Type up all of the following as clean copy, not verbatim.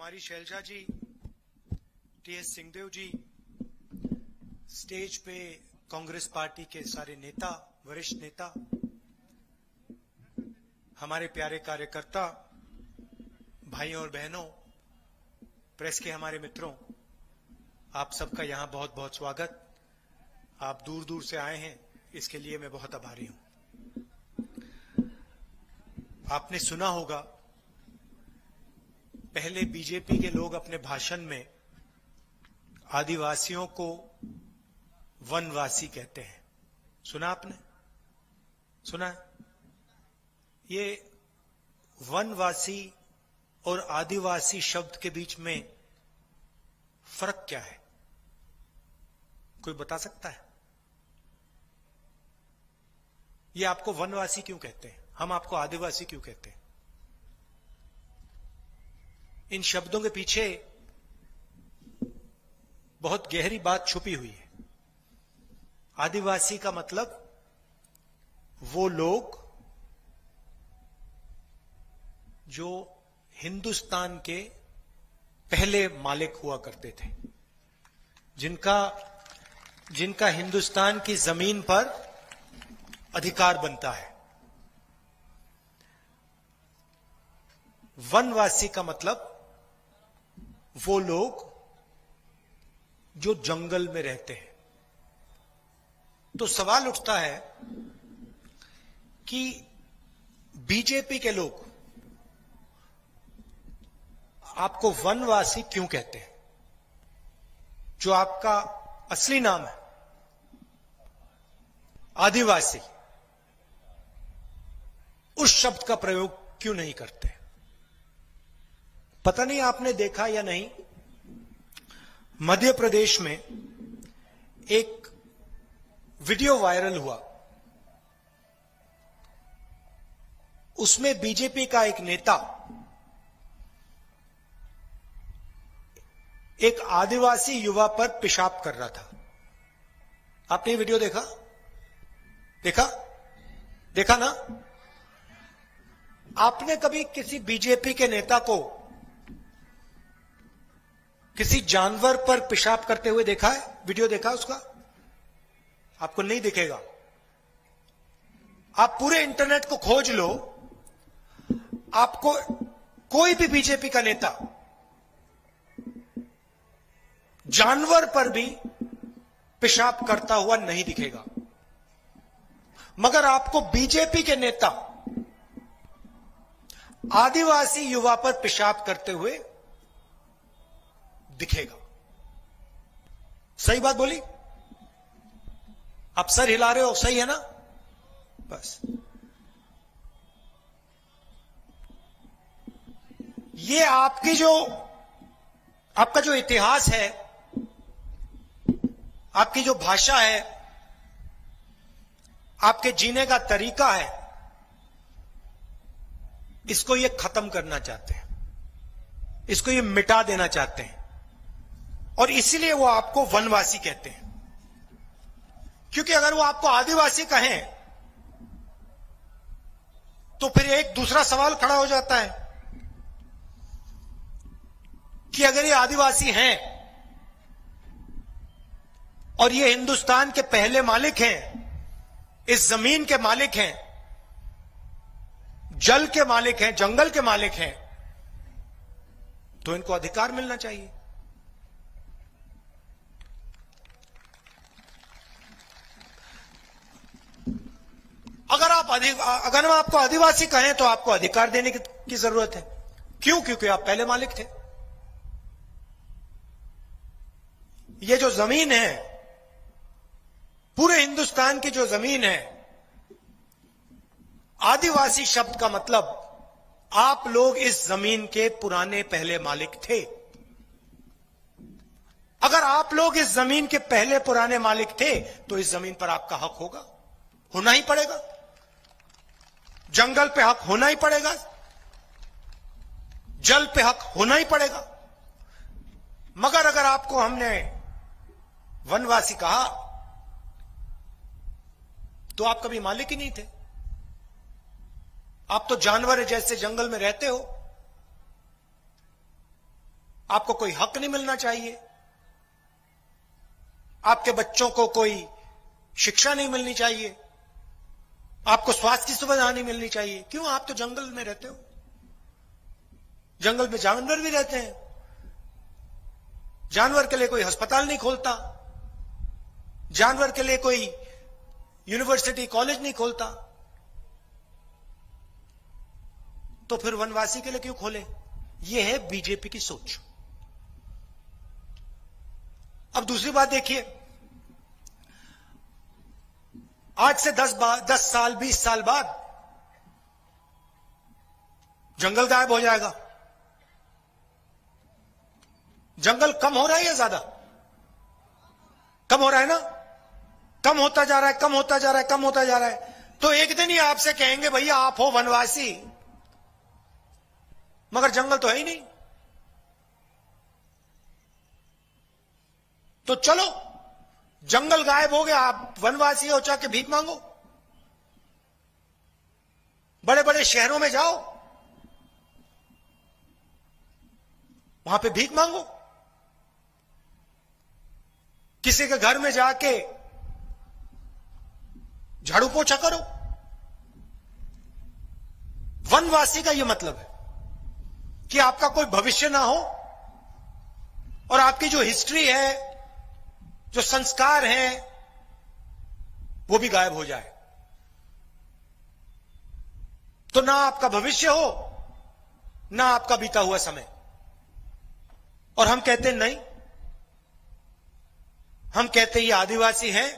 हमारी शैलजा जी, टीएस सिंहदेव जी, स्टेज पे कांग्रेस पार्टी के सारे नेता, वरिष्ठ नेता, हमारे प्यारे कार्यकर्ता, भाइयों और बहनों, प्रेस के हमारे मित्रों, आप सबका यहां बहुत बहुत स्वागत। आप दूर दूर से आए हैं, इसके लिए मैं बहुत आभारी हूं। आपने सुना होगा, पहले बीजेपी के लोग अपने भाषण में आदिवासियों को वनवासी कहते हैं। सुना आपने? सुना? ये वनवासी और आदिवासी शब्द के बीच में फर्क क्या है? कोई बता सकता है? ये आपको वनवासी क्यों कहते हैं, हम आपको आदिवासी क्यों कहते हैं? इन शब्दों के पीछे बहुत गहरी बात छुपी हुई है। आदिवासी का मतलब वो लोग जो हिंदुस्तान के पहले मालिक हुआ करते थे, जिनका हिंदुस्तान की जमीन पर अधिकार बनता है। वनवासी का मतलब वो लोग जो जंगल में रहते हैं। तो सवाल उठता है कि बीजेपी के लोग आपको वनवासी क्यों कहते हैं, जो आपका असली नाम है आदिवासी? उस शब्द का प्रयोग क्यों नहीं करते? पता नहीं आपने देखा या नहीं, मध्य प्रदेश में एक वीडियो वायरल हुआ। उसमें बीजेपी का एक नेता एक आदिवासी युवा पर पेशाब कर रहा था। आपने ये वीडियो देखा? देखा ना? आपने कभी किसी बीजेपी के नेता को किसी जानवर पर पेशाब करते हुए देखा है? वीडियो देखा उसका? आपको नहीं दिखेगा। आप पूरे इंटरनेट को खोज लो, आपको कोई भी बीजेपी का नेता जानवर पर भी पेशाब करता हुआ नहीं दिखेगा। मगर आपको बीजेपी के नेता आदिवासी युवा पर पेशाब करते हुए दिखेगा। सही बात बोली? आप सर हिला रहे हो, सही है ना? बस ये आपका जो इतिहास है, आपकी जो भाषा है, आपके जीने का तरीका है, इसको ये खत्म करना चाहते हैं, इसको ये मिटा देना चाहते हैं। और इसीलिए वो आपको वनवासी कहते हैं। क्योंकि अगर वो आपको आदिवासी कहें तो फिर एक दूसरा सवाल खड़ा हो जाता है कि अगर ये आदिवासी हैं और ये हिंदुस्तान के पहले मालिक हैं, इस जमीन के मालिक हैं, जल के मालिक हैं, जंगल के मालिक हैं, तो इनको अधिकार मिलना चाहिए। अगर हम आपको आदिवासी कहें तो आपको अधिकार देने की जरूरत है। क्यों? क्योंकि आप पहले मालिक थे। ये जो जमीन है, पूरे हिंदुस्तान की जो जमीन है, आदिवासी शब्द का मतलब आप लोग इस जमीन के पुराने पहले मालिक थे। अगर आप लोग इस जमीन के पहले पुराने मालिक थे तो इस जमीन पर आपका हक होना ही पड़ेगा। जंगल पे हक होना ही पड़ेगा, जल पे हक होना ही पड़ेगा। मगर अगर आपको हमने वनवासी कहा तो आप कभी मालिक ही नहीं थे। आप तो जानवर जैसे जंगल में रहते हो। आपको कोई हक नहीं मिलना चाहिए, आपके बच्चों को कोई शिक्षा नहीं मिलनी चाहिए, आपको स्वास्थ्य की सुविधा नहीं मिलनी चाहिए। क्यों? आप तो जंगल में रहते हो, जंगल में जानवर भी रहते हैं, जानवर के लिए कोई अस्पताल नहीं खोलता, जानवर के लिए कोई यूनिवर्सिटी कॉलेज नहीं खोलता, तो फिर वनवासी के लिए क्यों खोले? यह है बीजेपी की सोच। अब दूसरी बात देखिए, आज से 10 साल 20 साल बाद जंगल गायब हो जाएगा। जंगल कम हो रहा है या ज्यादा? कम हो रहा है ना, कम होता जा रहा है, कम होता जा रहा है, कम होता जा रहा है। तो एक दिन ही आपसे कहेंगे भैया आप हो वनवासी, मगर जंगल तो है ही नहीं। तो चलो, जंगल गायब हो गया, आप वनवासी हो, जाके भीख मांगो, बड़े बड़े शहरों में जाओ, वहां पे भीख मांगो, किसी के घर में जाके झाड़ू पोछा करो। वनवासी का यह मतलब है कि आपका कोई भविष्य ना हो और आपकी जो हिस्ट्री है, जो संस्कार हैं, वो भी गायब हो जाए। तो ना आपका भविष्य हो, ना आपका बीता हुआ समय। और हम कहते नहीं, हम कहते ये आदिवासी हैं,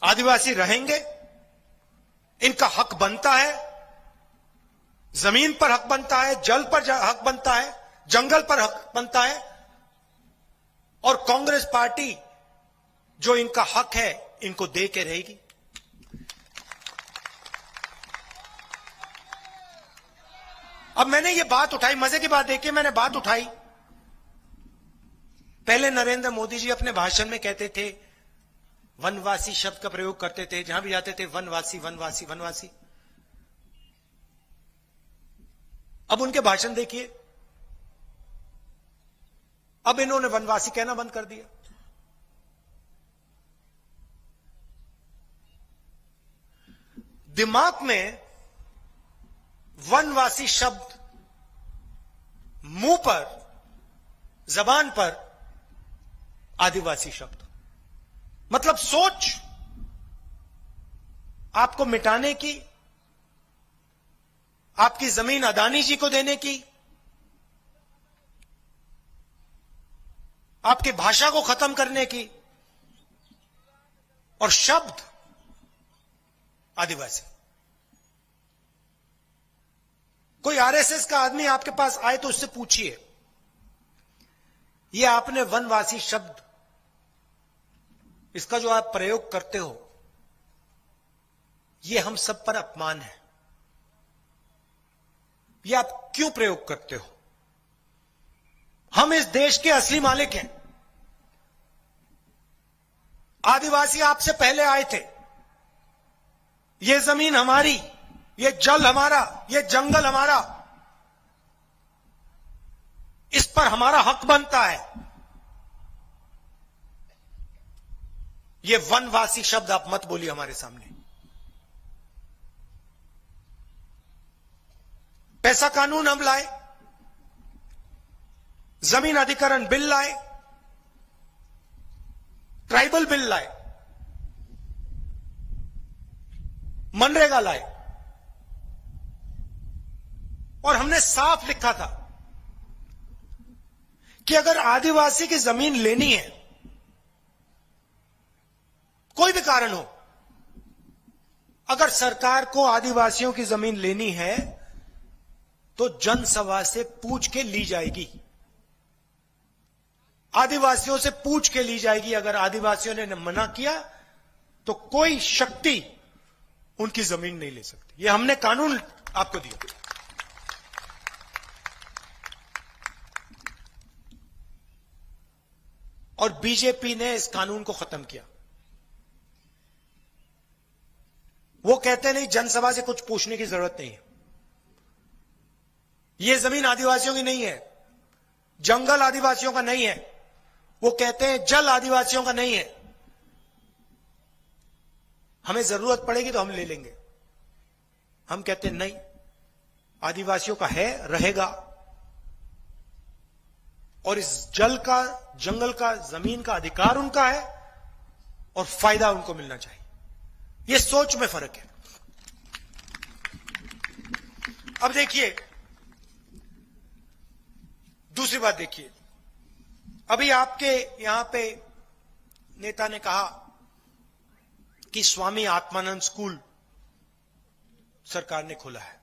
आदिवासी रहेंगे, इनका हक बनता है, जमीन पर हक बनता है, जल पर हक बनता है, जंगल पर हक बनता है। और कांग्रेस पार्टी जो इनका हक है इनको दे के रहेगी। अब मैंने ये बात उठाई, मजे की बात देखिए, मैंने बात उठाई, पहले नरेंद्र मोदी जी अपने भाषण में कहते थे, वनवासी शब्द का प्रयोग करते थे, जहां भी जाते थे वनवासी वनवासी वनवासी। अब उनके भाषण देखिए, अब इन्होंने वनवासी कहना बंद कर दिया। दिमाग में वनवासी शब्द, मुंह पर, जबान पर आदिवासी शब्द, मतलब सोच आपको मिटाने की, आपकी जमीन अदानी जी को देने की, आपकी भाषा को खत्म करने की, और शब्द आदिवासी। कोई आरएसएस का आदमी आपके पास आए तो उससे पूछिए, ये आपने वनवासी शब्द, इसका जो आप प्रयोग करते हो, ये हम सब पर अपमान है, ये आप क्यों प्रयोग करते हो? हम इस देश के असली मालिक हैं। आदिवासी आपसे पहले आए थे, ये जमीन हमारी, ये जल हमारा, ये जंगल हमारा, इस पर हमारा हक बनता है। ये वनवासी शब्द आप मत बोलिए हमारे सामने। पैसा कानून हम लाए, जमीन अधिकरण बिल लाए, ट्राइबल बिल लाए, मनरेगा लाए, और हमने साफ लिखा था कि अगर आदिवासी की जमीन लेनी है, कोई भी कारण हो, अगर सरकार को आदिवासियों की जमीन लेनी है तो जनसभा से पूछ के ली जाएगी, आदिवासियों से पूछ के ली जाएगी। अगर आदिवासियों ने मना किया तो कोई शक्ति उनकी जमीन नहीं ले सकती। यह हमने कानून आपको दिया। और बीजेपी ने इस कानून को खत्म किया। वो कहते नहीं जनसभा से कुछ पूछने की जरूरत नहीं है। ये जमीन आदिवासियों की नहीं है, जंगल आदिवासियों का नहीं है, वो कहते हैं जल आदिवासियों का नहीं है। हमें जरूरत पड़ेगी तो हम ले लेंगे। हम कहते हैं नहीं, आदिवासियों का है, रहेगा, और इस जल का, जंगल का, जमीन का अधिकार उनका है और फायदा उनको मिलना चाहिए। यह सोच में फर्क है। अब देखिए दूसरी बात, देखिए अभी आपके यहां पे नेता ने कहा कि स्वामी आत्मानंद स्कूल सरकार ने खोला है,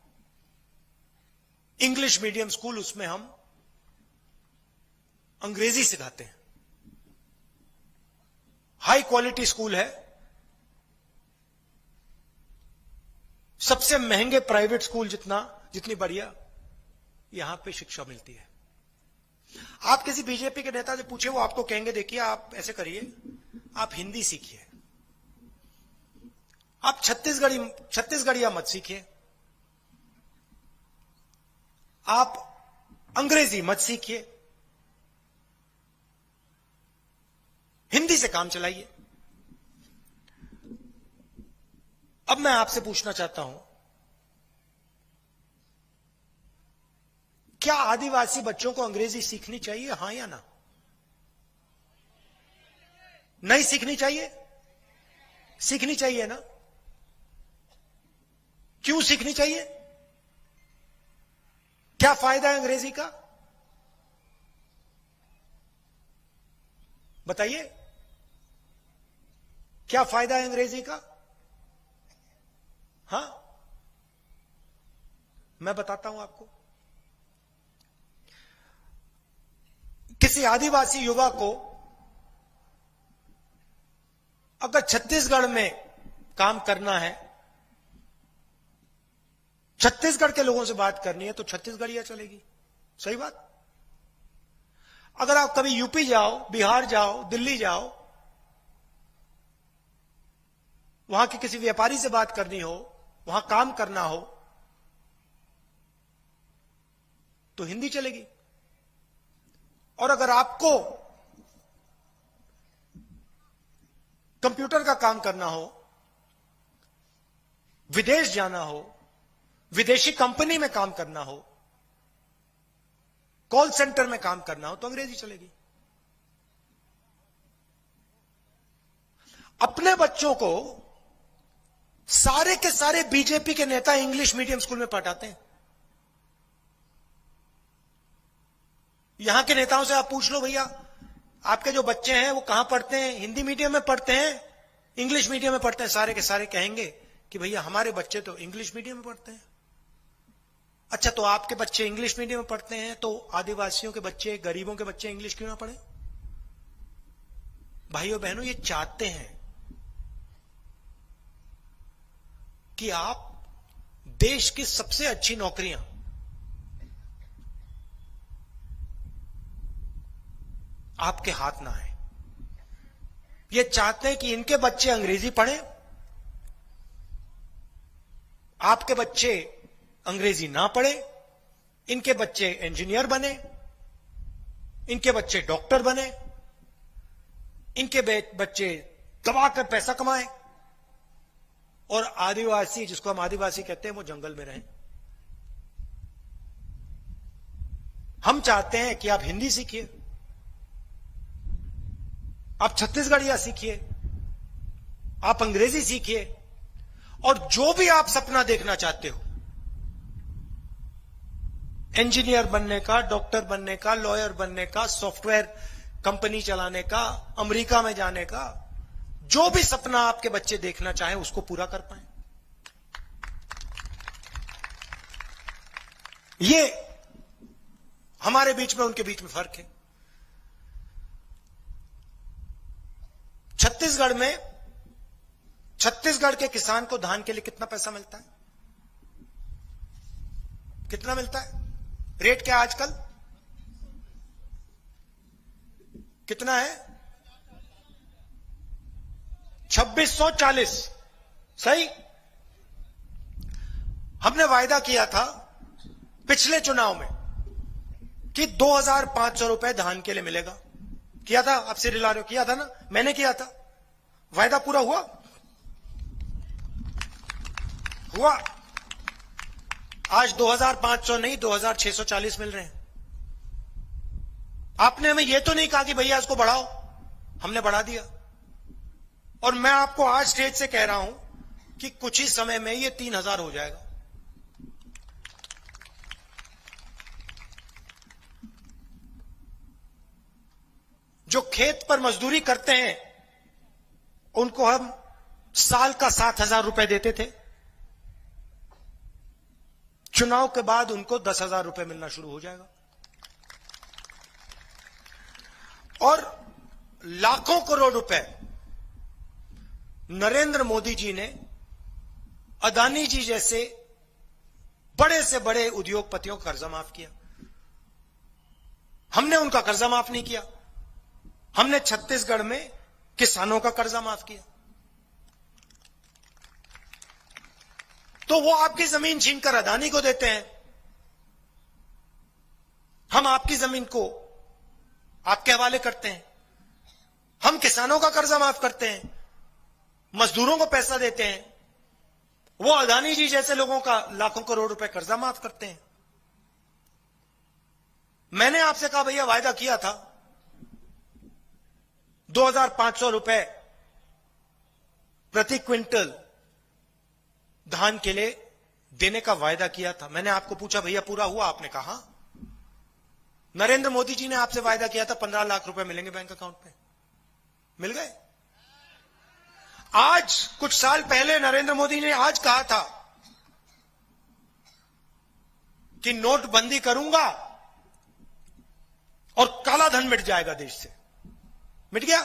इंग्लिश मीडियम स्कूल, उसमें हम अंग्रेजी सिखाते हैं, हाई क्वालिटी स्कूल है, सबसे महंगे प्राइवेट स्कूल जितनी बढ़िया यहां पे शिक्षा मिलती है। आप किसी बीजेपी के नेता से पूछे, वो आपको कहेंगे देखिए आप ऐसे करिए, आप हिंदी सीखिए, आप छत्तीसगढ़िया मत सीखिए, आप अंग्रेजी मत सीखिए, हिंदी से काम चलाइए। अब मैं आपसे पूछना चाहता हूं, क्या आदिवासी बच्चों को अंग्रेजी सीखनी चाहिए, हां या ना? नहीं सीखनी चाहिए? सीखनी चाहिए ना? क्यों सीखनी चाहिए? क्या फायदा है अंग्रेजी का? बताइए, क्या फायदा है अंग्रेजी का? हां, मैं बताता हूं आपको। किसी आदिवासी युवा को अगर छत्तीसगढ़ में काम करना है, छत्तीसगढ़ के लोगों से बात करनी है, तो छत्तीसगढ़िया चलेगी। सही बात। अगर आप कभी यूपी जाओ, बिहार जाओ, दिल्ली जाओ, वहां के किसी व्यापारी से बात करनी हो, वहां काम करना हो, तो हिंदी चलेगी। और अगर आपको कंप्यूटर का काम करना हो, विदेश जाना हो, विदेशी कंपनी में काम करना हो, कॉल सेंटर में काम करना हो, तो अंग्रेजी चलेगी। अपने बच्चों को सारे के सारे बीजेपी के नेता इंग्लिश मीडियम स्कूल में पढ़ाते हैं। यहां के नेताओं से आप पूछ लो, भैया आपके जो बच्चे हैं वो कहां पढ़ते हैं, हिंदी मीडियम में पढ़ते हैं, इंग्लिश मीडियम में पढ़ते हैं? सारे के सारे कहेंगे कि भैया हमारे बच्चे तो इंग्लिश मीडियम में पढ़ते हैं। अच्छा, तो आपके बच्चे इंग्लिश मीडियम में पढ़ते हैं, तो आदिवासियों के बच्चे, गरीबों के बच्चे इंग्लिश क्यों ना पढ़े? भाइयों बहनों, ये चाहते हैं कि आप देश की सबसे अच्छी नौकरियां आपके हाथ ना आए। ये चाहते हैं कि इनके बच्चे अंग्रेजी पढ़ें, आपके बच्चे अंग्रेजी ना पढ़ें, इनके बच्चे इंजीनियर बने, इनके बच्चे डॉक्टर बने, इनके बच्चे दबाकर पैसा कमाएं, और आदिवासी, जिसको हम आदिवासी कहते हैं, वो जंगल में रहें। हम चाहते हैं कि आप हिंदी सीखिए, आप छत्तीसगढ़िया सीखिए, आप अंग्रेजी सीखिए, और जो भी आप सपना देखना चाहते हो, इंजीनियर बनने का, डॉक्टर बनने का, लॉयर बनने का, सॉफ्टवेयर कंपनी चलाने का, अमेरिका में जाने का, जो भी सपना आपके बच्चे देखना चाहें उसको पूरा कर पाए। ये हमारे बीच में, उनके बीच में फर्क है। छत्तीसगढ़ के किसान को धान के लिए कितना पैसा मिलता है? कितना मिलता है? रेट क्या आजकल कितना है? 2640। सही। हमने वायदा किया था पिछले चुनाव में कि 2,500 रुपए धान के लिए मिलेगा, किया था, आप सिर हिला रहे हो, किया था ना, मैंने किया था, वायदा पूरा हुआ? हुआ। आज 2,500 नहीं 2,640 मिल रहे हैं। आपने हमें यह तो नहीं कहा कि भैया इसको बढ़ाओ, हमने बढ़ा दिया। और मैं आपको आज स्टेज से कह रहा हूं कि कुछ ही समय में ये 3,000 हो जाएगा। जो खेत पर मजदूरी करते हैं उनको हम साल का 7,000 रुपए देते थे, चुनाव के बाद उनको 10,000 रुपए मिलना शुरू हो जाएगा। और लाखों करोड़ रुपए नरेंद्र मोदी जी ने अदानी जी जैसे बड़े से बड़े उद्योगपतियों का कर्जा माफ किया। हमने उनका कर्जा माफ नहीं किया। हमने छत्तीसगढ़ में किसानों का कर्जा माफ किया। तो वो आपकी जमीन छीनकर अदानी को देते हैं, हम आपकी जमीन को आपके हवाले करते हैं। हम किसानों का कर्जा माफ करते हैं, मजदूरों को पैसा देते हैं, वो अदानी जी जैसे लोगों का लाखों करोड़ रुपए कर्जा माफ करते हैं। मैंने आपसे कहा भैया वायदा किया था 2,500 रुपए प्रति क्विंटल धान के लिए देने का वायदा किया था। मैंने आपको पूछा भैया पूरा हुआ? आपने कहा। नरेंद्र मोदी जी ने आपसे वायदा किया था 15 लाख रुपए मिलेंगे बैंक अकाउंट में, मिल गए? आज कुछ साल पहले नरेंद्र मोदी ने आज कहा था कि नोटबंदी करूंगा और काला धन मिट जाएगा देश से। मिट गया?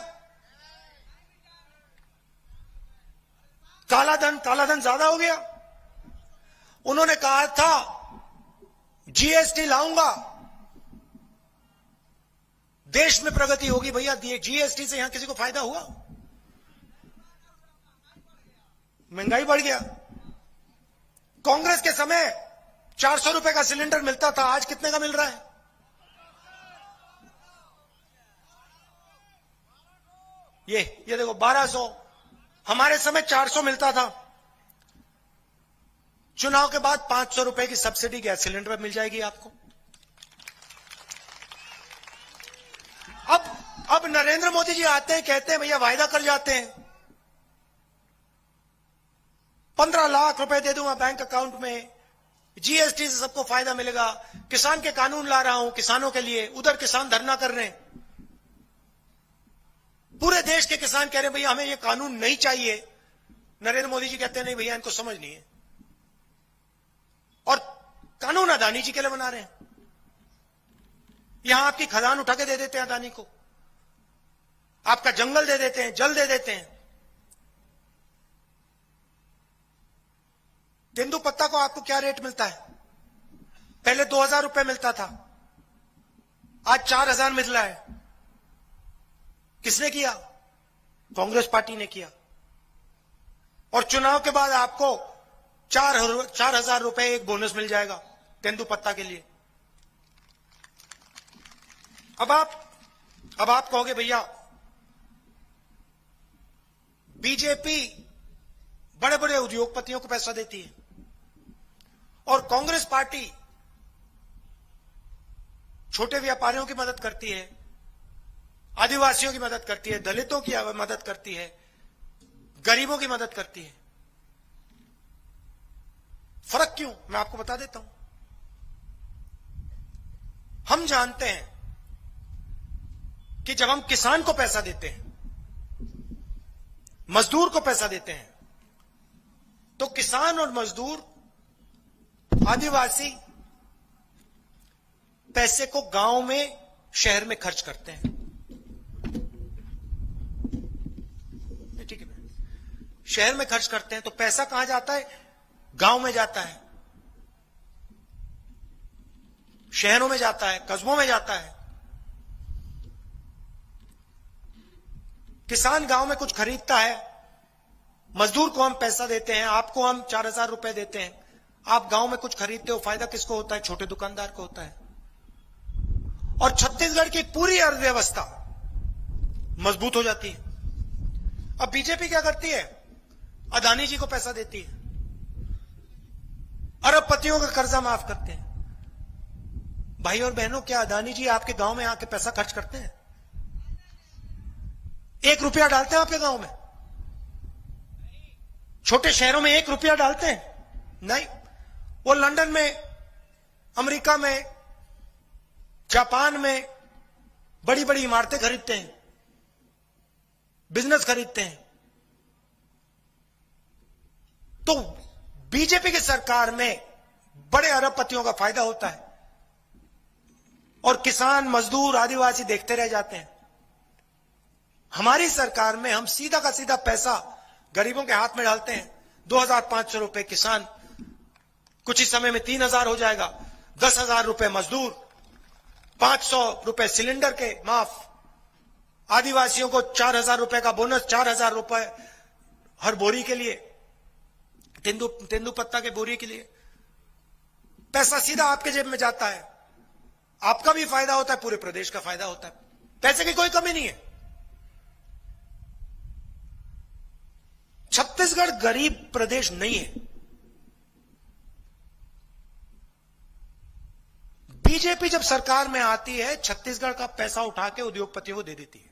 काला धन ज्यादा हो गया। उन्होंने कहा था जीएसटी लाऊंगा, देश में प्रगति होगी। भैया जीएसटी से यहां किसी को फायदा हुआ? महंगाई बढ़ गया। कांग्रेस के समय 400 रुपए का सिलेंडर मिलता था, आज कितने का मिल रहा है? ये देखो 1200। हमारे समय 400 मिलता था। चुनाव के बाद 500 रुपए की सब्सिडी गैस सिलेंडर पर मिल जाएगी आपको। अब नरेंद्र मोदी जी आते हैं, कहते हैं भैया वायदा कर जाते हैं 15 लाख रुपए दे दूंगा बैंक अकाउंट में, जीएसटी से सबको फायदा मिलेगा, किसान के कानून ला रहा हूं किसानों के लिए। उधर किसान धरना कर रहे हैं, पूरे देश के किसान कह रहे हैं भैया हमें ये कानून नहीं चाहिए। नरेंद्र मोदी जी कहते हैं नहीं भैया इनको समझ नहीं है, और कानून अदानी जी के लिए बना रहे हैं। यहां आपकी खदान उठा के दे देते हैं अदानी को, आपका जंगल दे देते हैं, जल दे देते हैं। तेंदू पत्ता को आपको क्या रेट मिलता है? पहले 2,000 रुपए मिलता था, आज 4,000 मिल रहा है। किसने किया? कांग्रेस पार्टी ने किया। और चुनाव के बाद आपको 4,000 रुपए एक बोनस मिल जाएगा तेंदू पत्ता के लिए। अब आप कहोगे भैया बीजेपी बड़े बड़े उद्योगपतियों को पैसा देती है और कांग्रेस पार्टी छोटे व्यापारियों की मदद करती है, आदिवासियों की मदद करती है, दलितों की मदद करती है, गरीबों की मदद करती है। फर्क क्यों? मैं आपको बता देता हूं। हम जानते हैं कि जब हम किसान को पैसा देते हैं, मजदूर को पैसा देते हैं, तो किसान और मजदूर, आदिवासी पैसे को गांव में, शहर में खर्च करते हैं। ठीक है, शहर में खर्च करते हैं तो पैसा कहां जाता है? गांव में जाता है, शहरों में जाता है, कस्बों में जाता है। किसान गांव में कुछ खरीदता है, मजदूर को हम पैसा देते हैं, आपको हम 4,000 रुपए देते हैं, आप गांव में कुछ खरीदते हो, फायदा किसको होता है? छोटे दुकानदार को होता है। और छत्तीसगढ़ की पूरी अर्थव्यवस्था मजबूत हो जाती है। अब बीजेपी क्या करती है? अदानी जी को पैसा देती है, अरबपतियों का कर्जा माफ करते हैं। भाई और बहनों, क्या अदानी जी आपके गांव में आके पैसा खर्च करते हैं? 1 रुपया डालते हैं आपके गांव में? छोटे शहरों में 1 रुपया डालते हैं? नहीं। वो लंदन में, अमेरिका में, जापान में बड़ी बड़ी इमारतें खरीदते हैं, बिजनेस खरीदते हैं। तो बीजेपी की सरकार में बड़े अरबपतियों का फायदा होता है और किसान, मजदूर, आदिवासी देखते रह जाते हैं। हमारी सरकार में हम सीधा का सीधा पैसा गरीबों के हाथ में डालते हैं। 2,500 रुपए किसान, कुछ ही समय में 3,000 हो जाएगा। 10,000 रुपए मजदूर, 500 रुपए सिलेंडर के माफ, आदिवासियों को 4,000 रुपए का बोनस, 4,000 रुपए हर बोरी के लिए, तेंदू पत्ता के बोरी के लिए। पैसा सीधा आपके जेब में जाता है, आपका भी फायदा होता है, पूरे प्रदेश का फायदा होता है। पैसे की कोई कमी नहीं है। छत्तीसगढ़ गरीब प्रदेश नहीं है। बीजेपी जब सरकार में आती है, छत्तीसगढ़ का पैसा उठा के उद्योगपतियों को दे देती है।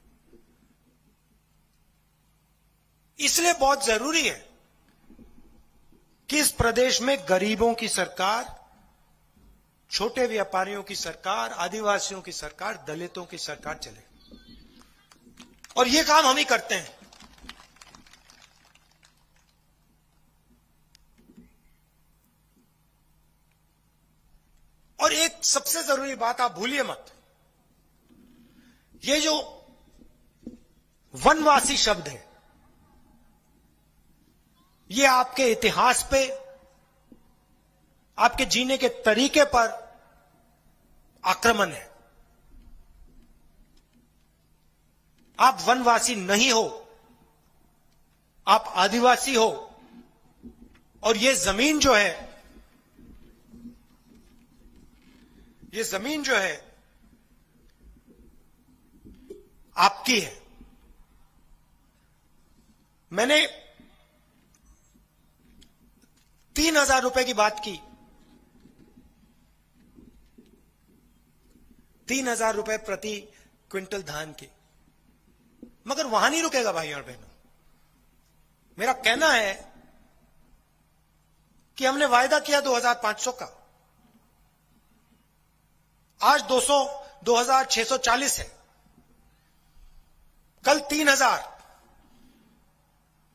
इसलिए बहुत जरूरी है कि इस प्रदेश में गरीबों की सरकार, छोटे व्यापारियों की सरकार, आदिवासियों की सरकार, दलितों की सरकार चले। और यह काम हम ही करते हैं। और एक सबसे जरूरी बात आप भूलिए मत, ये जो वनवासी शब्द है, ये आपके इतिहास पे, आपके जीने के तरीके पर आक्रमण है। आप वनवासी नहीं हो, आप आदिवासी हो। और ये जमीन जो है, ये जमीन जो है आपकी है। मैंने 3,000 रुपए की बात की। 3,000 रुपए प्रति क्विंटल धान की, मगर वहां नहीं रुकेगा भाई और बहनों। मेरा कहना है कि हमने वायदा किया 2,500 का, आज 2,640 है, कल 3,000,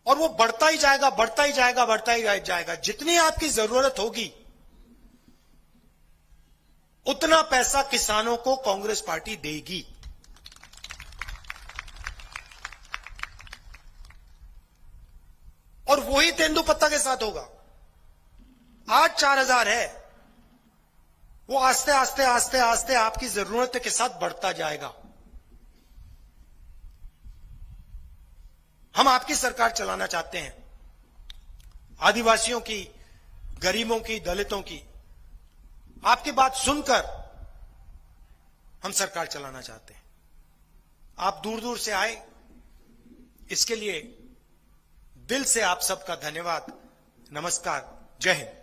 और वो बढ़ता ही जाएगा, बढ़ता ही जाएगा, बढ़ता ही जाएगा। जितनी आपकी जरूरत होगी उतना पैसा किसानों को कांग्रेस पार्टी देगी। और वही तेंदुपत्ता के साथ होगा। आज 4,000 है, वो आस्ते आस्ते आस्ते आस्ते आपकी जरूरत के साथ बढ़ता जाएगा। हम आपकी सरकार चलाना चाहते हैं, आदिवासियों की, गरीबों की, दलितों की। आपकी बात सुनकर हम सरकार चलाना चाहते हैं। आप दूर दूर से आए, इसके लिए दिल से आप सबका धन्यवाद। नमस्कार, जय हिंद।